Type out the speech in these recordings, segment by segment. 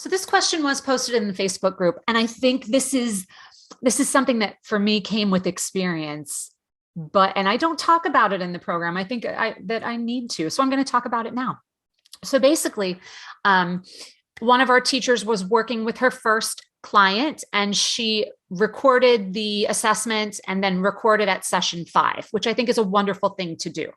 So this question was posted in the Facebook group, and I think this is something that for me came with experience, and I don't talk about it in the program. I think that I need to, so I'm going to talk about it now. So basically, one of our teachers was working with her first client, and she recorded the assessment and then recorded at session 5, which I think is a wonderful thing to do.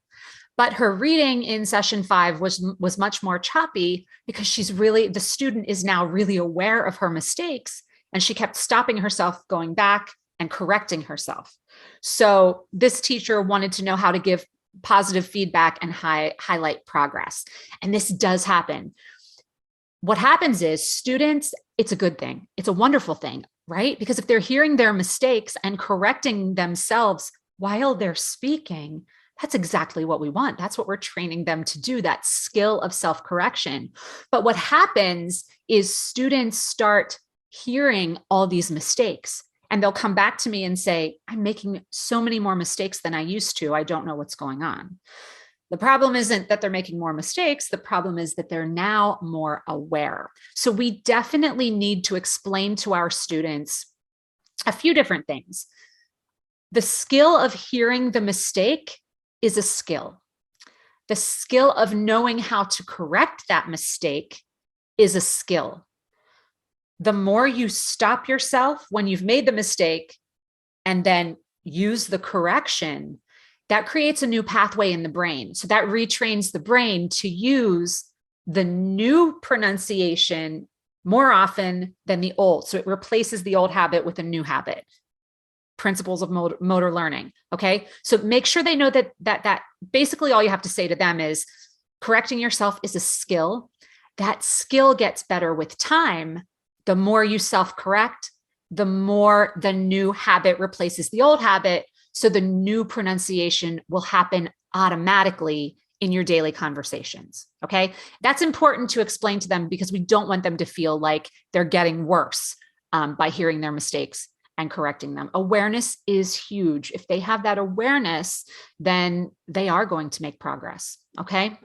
But her reading in session 5 was much more choppy because the student is now really aware of her mistakes, and she kept stopping herself, going back and correcting herself. So this teacher wanted to know how to give positive feedback and highlight progress. And this does happen. What happens is students, it's a good thing. It's a wonderful thing, right? Because if they're hearing their mistakes and correcting themselves while they're speaking, that's exactly what we want. That's what we're training them to do, that skill of self-correction. But what happens is students start hearing all these mistakes, and they'll come back to me and say, I'm making so many more mistakes than I used to. I don't know what's going on. The problem isn't that they're making more mistakes. The problem is that they're now more aware. So we definitely need to explain to our students a few different things. The skill of hearing the mistake is a skill. The skill of knowing how to correct that mistake is a skill. The more you stop yourself when you've made the mistake and then use the correction, that creates a new pathway in the brain. So that retrains the brain to use the new pronunciation more often than the old. So it replaces the old habit with a new habit. Principles of motor learning. Okay. So make sure they know that basically all you have to say to them is correcting yourself is a skill. That skill gets better with time. The more you self-correct, the more the new habit replaces the old habit. So the new pronunciation will happen automatically in your daily conversations. Okay. That's important to explain to them because we don't want them to feel like they're getting worse by hearing their mistakes and correcting them. Awareness is huge. If they have that awareness, then they are going to make progress. Okay.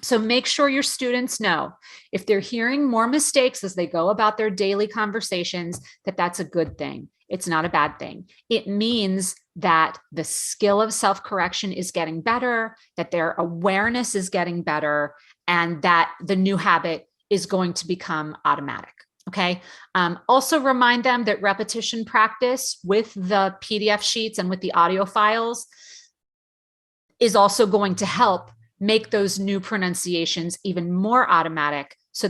So make sure your students know if they're hearing more mistakes as they go about their daily conversations, that's a good thing. It's not a bad thing. It means that the skill of self-correction is getting better, that their awareness is getting better, and that the new habit is going to become automatic. Okay. Also remind them that repetition practice with the PDF sheets and with the audio files is also going to help make those new pronunciations even more automatic. So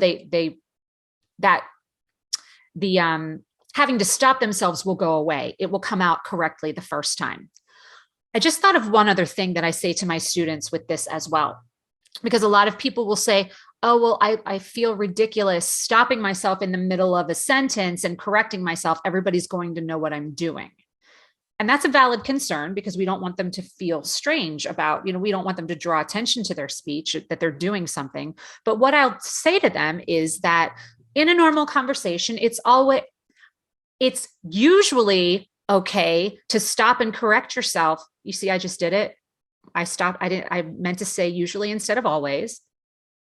having to stop themselves will go away. It will come out correctly the first time. I just thought of one other thing that I say to my students with this as well, because a lot of people will say, oh, well, I feel ridiculous stopping myself in the middle of a sentence and correcting myself. Everybody's going to know what I'm doing. And that's a valid concern because we don't want them to feel strange about, we don't want them to draw attention to their speech, that they're doing something. But what I'll say to them is that in a normal conversation, it's usually okay to stop and correct yourself. You see, I just did it. I stopped. I meant to say usually instead of always.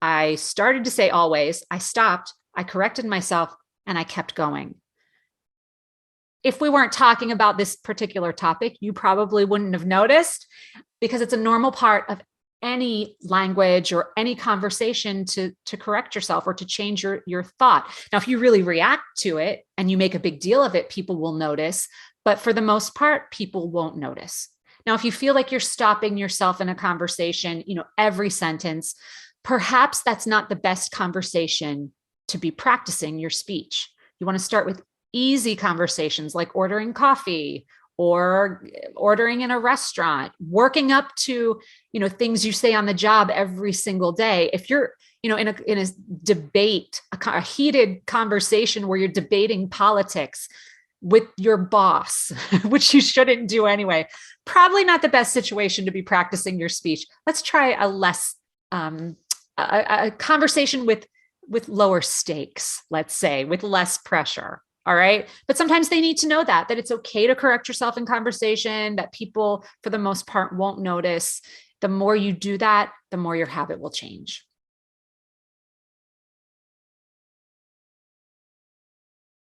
I started to say always. I stopped. I corrected myself and I kept going. If we weren't talking about this particular topic, you probably wouldn't have noticed because it's a normal part of any language or any conversation to correct yourself or to change your thought. Now, if you really react to it and you make a big deal of it, people will notice, but for the most part, people won't notice. Now, if you feel like you're stopping yourself in a conversation, every sentence, perhaps that's not the best conversation to be practicing your speech. You want to start with easy conversations like ordering coffee or ordering in a restaurant, working up to, things you say on the job every single day. If you're, in a debate, a heated conversation where you're debating politics with your boss, which you shouldn't do anyway, probably not the best situation to be practicing your speech. Let's try a conversation with lower stakes, let's say, with less pressure. All right. But sometimes they need to know that it's okay to correct yourself in conversation, that people, for the most part, won't notice. The more you do that, the more your habit will change.